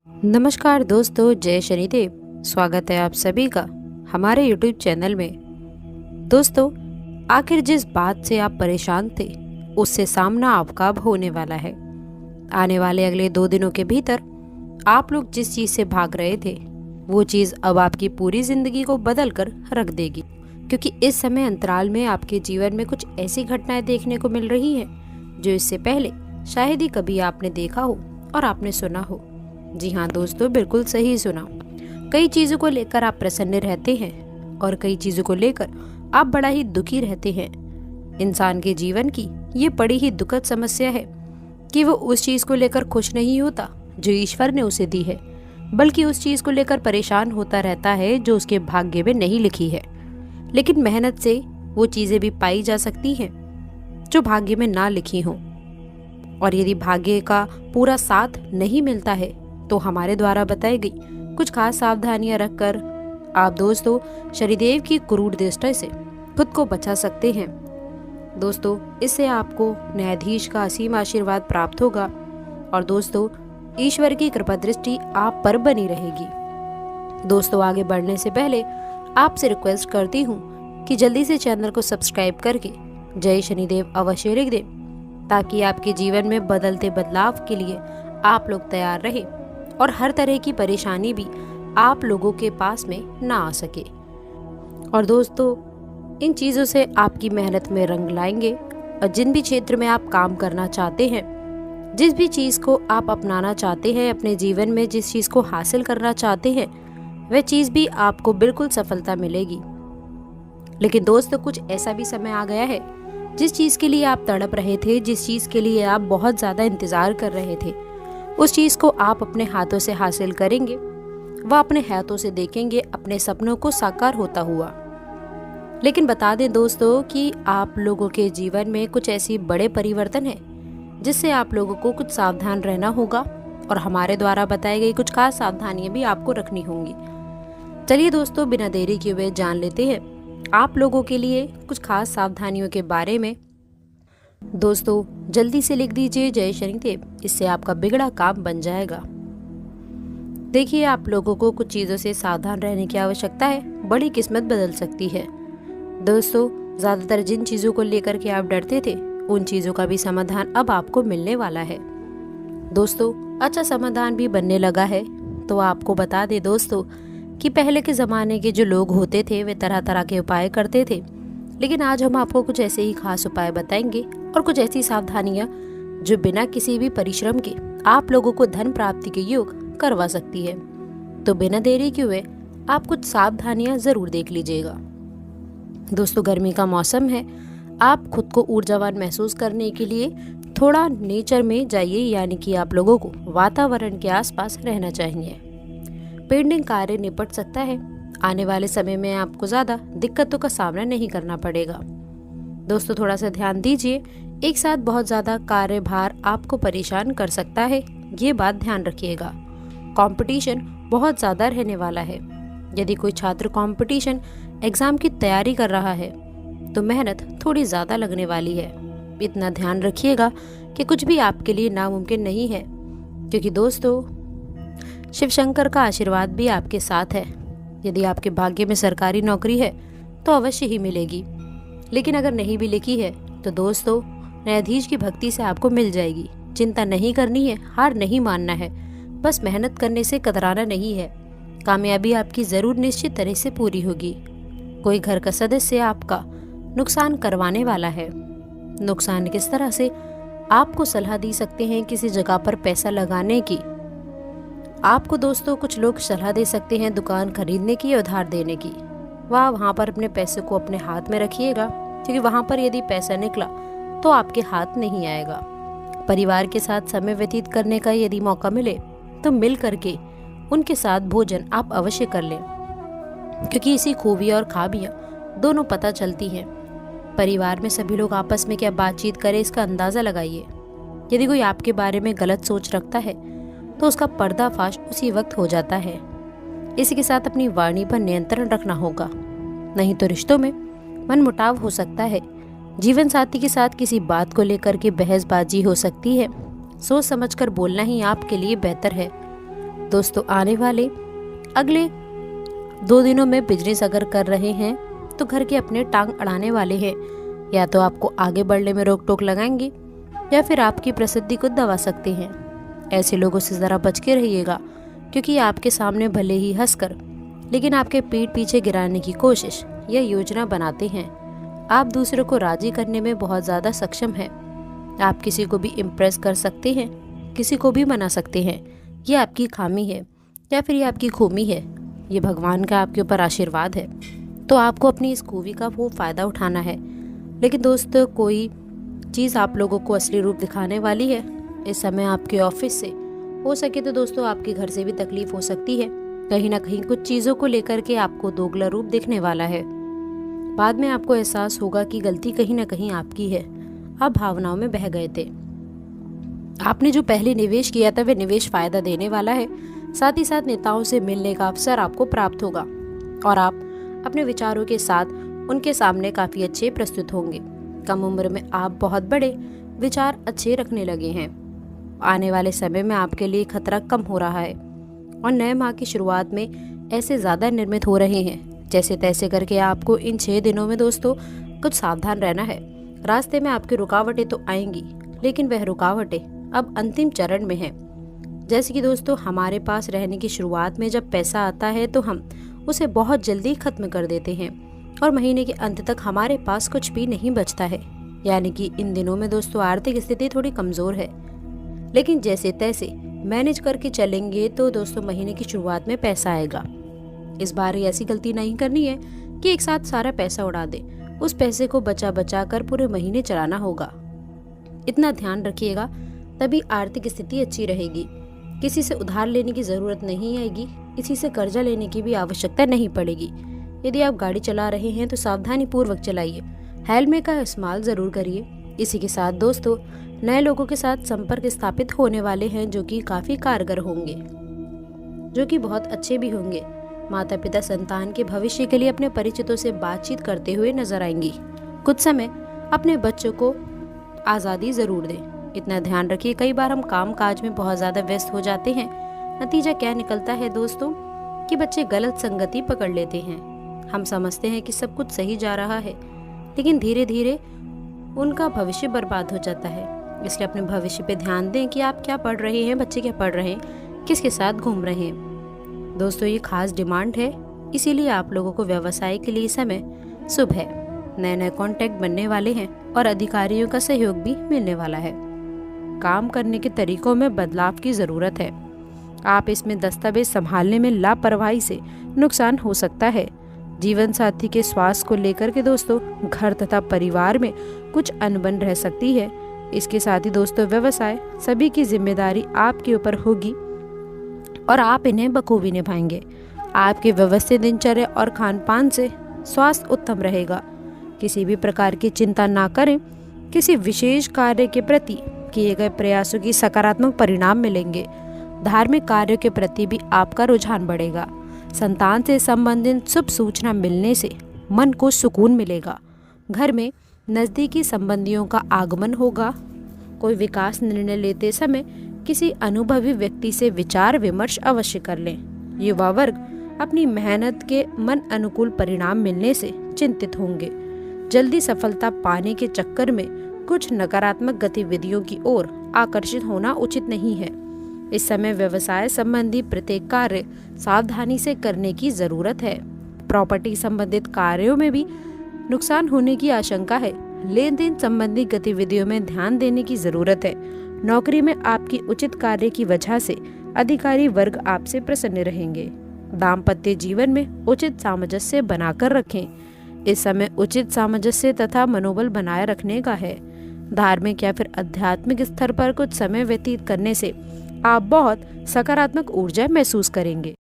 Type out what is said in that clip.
नमस्कार दोस्तों, जय शनिदेव। स्वागत है आप सभी का हमारे YouTube चैनल में। दोस्तों, आखिर जिस बात से आप परेशान थे उससे सामना आपका अब होने वाला है। आने वाले अगले 2 दिनों के भीतर आप लोग जिस चीज़ से भाग रहे थे वो चीज़ अब आपकी पूरी जिंदगी को बदल कर रख देगी, क्योंकि इस समय अंतराल में आपके जीवन में कुछ ऐसी घटनाएं देखने को मिल रही हैं जो इससे पहले शायद ही कभी आपने देखा हो और आपने सुना हो। जी हाँ दोस्तों, बिल्कुल सही सुना। कई चीज़ों को लेकर आप प्रसन्न रहते हैं और कई चीज़ों को लेकर आप बड़ा ही दुखी रहते हैं। इंसान के जीवन की ये बड़ी ही दुखद समस्या है कि वो उस चीज़ को लेकर खुश नहीं होता जो ईश्वर ने उसे दी है, बल्कि उस चीज़ को लेकर परेशान होता रहता है जो उसके भाग्य में नहीं लिखी है। लेकिन मेहनत से वो चीज़ें भी पाई जा सकती हैं जो भाग्य में ना लिखी हों, और यदि भाग्य का पूरा साथ नहीं मिलता है तो हमारे द्वारा बताई गई कुछ खास सावधानियां रखकर आप दोस्तों शनिदेव की क्रूर दृष्टि से खुद को बचा सकते हैं। दोस्तों, इससे आपको न्यायाधीश का असीम आशीर्वाद प्राप्त होगा और दोस्तों ईश्वर की कृपा दृष्टि आप पर बनी रहेगी। दोस्तों, आगे बढ़ने से पहले आपसे रिक्वेस्ट करती हूँ कि जल्दी से चैनल को सब्सक्राइब करके जय शनिदेव अवश्य लिख दें, ताकि आपके जीवन में बदलते बदलाव के लिए आप लोग तैयार रहे और हर तरह की परेशानी भी आप लोगों के पास में ना आ सके। और दोस्तों, इन चीज़ों से आपकी मेहनत में रंग लाएंगे और जिन भी क्षेत्र में आप काम करना चाहते हैं, जिस भी चीज़ को आप अपनाना चाहते हैं अपने जीवन में, जिस चीज़ को हासिल करना चाहते हैं, वह चीज़ भी आपको बिल्कुल सफलता मिलेगी। लेकिन दोस्तों, कुछ ऐसा भी समय आ गया है जिस चीज़ के लिए आप तड़प रहे थे, जिस चीज़ के लिए आप बहुत ज़्यादा इंतज़ार कर रहे थे, उस चीज़ को आप अपने हाथों से हासिल करेंगे। वह अपने हाथों से देखेंगे अपने सपनों को साकार होता हुआ। लेकिन बता दें दोस्तों कि आप लोगों के जीवन में कुछ ऐसी बड़े परिवर्तन है जिससे आप लोगों को कुछ सावधान रहना होगा, और हमारे द्वारा बताई गई कुछ खास सावधानियां भी आपको रखनी होंगी। चलिए दोस्तों, बिना देरी किए हुए जान लेते हैं आप लोगों के लिए कुछ खास सावधानियों के बारे में। दोस्तों, जल्दी से लिख दीजिए जय शनिदेव, इससे आपका बिगड़ा काम बन जाएगा। देखिए, आप लोगों को कुछ चीज़ों से सावधान रहने की आवश्यकता है, बड़ी किस्मत बदल सकती है। दोस्तों, ज़्यादातर जिन चीज़ों को लेकर के आप डरते थे उन चीज़ों का भी समाधान अब आपको मिलने वाला है। दोस्तों, अच्छा समाधान भी बनने लगा है। तो आपको बता दें दोस्तों कि पहले के ज़माने के जो लोग होते थे वे तरह तरह के उपाय करते थे, लेकिन आज हम आपको कुछ ऐसे ही खास उपाय बताएंगे और कुछ ऐसी सावधानियां जो बिना किसी भी परिश्रम के आप लोगों को धन प्राप्ति के योग करवा सकती है। तो बिना देरी किए हुए आप कुछ सावधानियां जरूर देख लीजिएगा। दोस्तों, गर्मी का मौसम है, आप खुद को ऊर्जावान महसूस करने के लिए थोड़ा नेचर में जाइए, यानी कि आप लोगों को वातावरण के आसपास रहना चाहिए। पेंटिंग कार्य निपट सकता है। आने वाले समय में आपको ज़्यादा दिक्कतों का सामना नहीं करना पड़ेगा। दोस्तों, थोड़ा सा ध्यान दीजिए, एक साथ बहुत ज़्यादा कार्यभार आपको परेशान कर सकता है, ये बात ध्यान रखिएगा। कंपटीशन बहुत ज़्यादा रहने वाला है। यदि कोई छात्र कंपटीशन एग्ज़ाम की तैयारी कर रहा है तो मेहनत थोड़ी ज़्यादा लगने वाली है। इतना ध्यान रखिएगा कि कुछ भी आपके लिए नामुमकिन नहीं है, क्योंकि दोस्तों शिव शंकर का आशीर्वाद भी आपके साथ है। यदि आपके भाग्य में सरकारी नौकरी है तो अवश्य ही मिलेगी, लेकिन अगर नहीं भी लिखी है तो दोस्तों न्यायाधीश की भक्ति से आपको मिल जाएगी। चिंता नहीं करनी है, हार नहीं मानना है, बस मेहनत करने से कतराना नहीं है। कामयाबी आपकी ज़रूर निश्चित तरह से पूरी होगी। कोई घर का सदस्य आपका नुकसान करवाने वाला है। नुकसान किस तरह से, आपको सलाह दी सकते हैं किसी जगह पर पैसा लगाने की। आपको दोस्तों कुछ लोग सलाह दे सकते हैं दुकान खरीदने की या उधार देने की। वहाँ पर अपने पैसे को अपने हाथ में रखिएगा, क्योंकि वहाँ पर यदि पैसा निकला तो आपके हाथ नहीं आएगा। परिवार के साथ समय व्यतीत करने का यदि मौका मिले तो मिल करके उनके साथ भोजन आप अवश्य कर लें, क्योंकि इसी खूबियाँ और खाबियाँ दोनों पता चलती हैं। परिवार में सभी लोग आपस में क्या बातचीत करें इसका अंदाज़ा लगाइए। यदि कोई आपके बारे में गलत सोच रखता है तो उसका पर्दाफाश उसी वक्त हो जाता है। इसी के साथ अपनी वाणी पर नियंत्रण रखना होगा, नहीं तो रिश्तों में मनमुटाव हो सकता है। जीवन साथी के साथ किसी बात को लेकर के बहसबाजी हो सकती है। सोच समझकर बोलना ही आपके लिए बेहतर है। दोस्तों आने वाले अगले 2 दिनों में बिजनेस अगर कर रहे हैं तो घर के अपने टांग अड़ाने वाले हैं। या तो आपको आगे बढ़ने में रोक टोक लगाएंगे या फिर आपकी प्रसिद्धि को दबा सकते हैं। ऐसे लोगों से ज़रा बच के रहिएगा, क्योंकि आपके सामने भले ही हंसकर लेकिन आपके पीठ पीछे गिराने की कोशिश या योजना बनाते हैं। आप दूसरों को राजी करने में बहुत ज़्यादा सक्षम हैं। आप किसी को भी इम्प्रेस कर सकते हैं, किसी को भी मना सकते हैं। ये आपकी खामी है या फिर ये आपकी खूबी है, ये भगवान का आपके ऊपर आशीर्वाद है। तो आपको अपनी इस खूबी का वो फ़ायदा उठाना है। लेकिन दोस्तों कोई चीज़ आप लोगों को असली रूप दिखाने वाली है। इस समय आपके ऑफिस से हो सके तो दोस्तों आपके घर से भी तकलीफ हो सकती है। कहीं ना कहीं कुछ चीज़ों को लेकर के आपको दोगला रूप दिखने वाला है। बाद में आपको एहसास होगा कि गलती कहीं ना कहीं आपकी है। आप भावनाओं में बह गए थे। आपने जो पहले निवेश किया था वह निवेश फायदा देने वाला है। साथ ही साथ नेताओं से मिलने का अवसर आपको प्राप्त होगा और आप अपने विचारों के साथ उनके सामने काफ़ी अच्छे प्रस्तुत होंगे। कम उम्र में आप बहुत बड़े विचार अच्छे रखने लगे हैं। आने वाले समय में आपके लिए खतरा कम हो रहा है और नए माह की शुरुआत में ऐसे ज़्यादा निर्मित हो रहे हैं। जैसे तैसे करके आपको इन 6 दिनों में दोस्तों कुछ सावधान रहना है। रास्ते में आपकी रुकावटें तो आएंगी, लेकिन वह रुकावटें अब अंतिम चरण में हैं। जैसे कि दोस्तों हमारे पास रहने की शुरुआत में जब पैसा आता है तो हम उसे बहुत जल्दी खत्म कर देते हैं और महीने के अंत तक हमारे पास कुछ भी नहीं बचता है। यानी कि इन दिनों में दोस्तों आर्थिक स्थिति थोड़ी कमज़ोर है, लेकिन जैसे तैसे मैनेज करके चलेंगे तो दोस्तों महीने की शुरुआत में पैसा आएगा। इस बार ऐसी गलती नहीं करनी है कि एक साथ सारा पैसा उड़ा दे। उस पैसे को बचा बचा कर पूरे महीने चलाना होगा। इतना ध्यान रखिएगा, तभी आर्थिक स्थिति अच्छी रहेगी। किसी से उधार लेने की ज़रूरत नहीं आएगी, किसी से कर्जा लेने की भी आवश्यकता नहीं पड़ेगी। यदि आप गाड़ी चला रहे हैं तो सावधानी पूर्वक चलाइए। हेलमेट का इस्तेमाल ज़रूर करिए। इसी के साथ दोस्तों नए लोगों के साथ संपर्क स्थापित होने वाले हैं जो कि काफ़ी कारगर होंगे, जो कि बहुत अच्छे भी होंगे। माता पिता संतान के भविष्य के लिए अपने परिचितों से बातचीत करते हुए नजर आएंगी। कुछ समय अपने बच्चों को आज़ादी ज़रूर दें। इतना ध्यान रखिए, कई बार हम काम काज में बहुत ज़्यादा व्यस्त हो जाते हैं। नतीजा क्या निकलता है दोस्तों कि बच्चे गलत संगति पकड़ लेते हैं। हम समझते हैं कि सब कुछ सही जा रहा है, लेकिन धीरे धीरे उनका भविष्य बर्बाद हो जाता है। इसलिए अपने भविष्य पे ध्यान दें कि आप क्या पढ़ रहे हैं, बच्चे क्या पढ़ रहे हैं, किसके साथ घूम रहे हैं। दोस्तों ये खास डिमांड है, इसीलिए आप लोगों को व्यवसाय के लिए समय शुभ है। नए नए कॉन्टैक्ट बनने वाले हैं और अधिकारियों का सहयोग भी मिलने वाला है। काम करने के तरीकों में बदलाव की ज़रूरत है। आप इसमें दस्तावेज संभालने में लापरवाही से नुकसान हो सकता है। जीवन साथी के स्वास्थ्य को लेकर के दोस्तों घर तथा परिवार में कुछ अनबन रह सकती है। इसके साथ ही दोस्तों व्यवसाय सभी की जिम्मेदारी आपके ऊपर होगी और आप इन्हें बखूबी निभाएंगे। आपके व्यवस्थित दिनचर्या और खान पान से स्वास्थ्य उत्तम रहेगा। किसी भी प्रकार की चिंता ना करें। किसी विशेष कार्य के प्रति किए गए प्रयासों की सकारात्मक परिणाम मिलेंगे। धार्मिक कार्यों के प्रति भी आपका रुझान बढ़ेगा। संतान से संबंधित शुभ सूचना मिलने से मन को सुकून मिलेगा। घर में नज़दीकी संबंधियों का आगमन होगा। कोई विकास निर्णय लेते समय किसी अनुभवी व्यक्ति से विचार विमर्श अवश्य कर लें। युवा वर्ग अपनी मेहनत के मन अनुकूल परिणाम मिलने से चिंतित होंगे। जल्दी सफलता पाने के चक्कर में कुछ नकारात्मक गतिविधियों की ओर आकर्षित होना उचित नहीं है। इस समय व्यवसाय संबंधी प्रत्येक कार्य सावधानी से करने की जरूरत है। प्रॉपर्टी संबंधित कार्यों में भी नुकसान होने की आशंका है। लेन देन संबंधी गतिविधियों में ध्यान देने की जरूरत है। नौकरी में आपकी उचित कार्य की वजह से अधिकारी वर्ग आपसे प्रसन्न रहेंगे। दाम्पत्य जीवन में उचित सामंजस्य बनाकर रखें। इस समय उचित सामंजस्य तथा मनोबल बनाए रखने का है। धार्मिक या फिर आध्यात्मिक स्तर पर कुछ समय व्यतीत करने से आप बहुत सकारात्मक ऊर्जा महसूस करेंगे।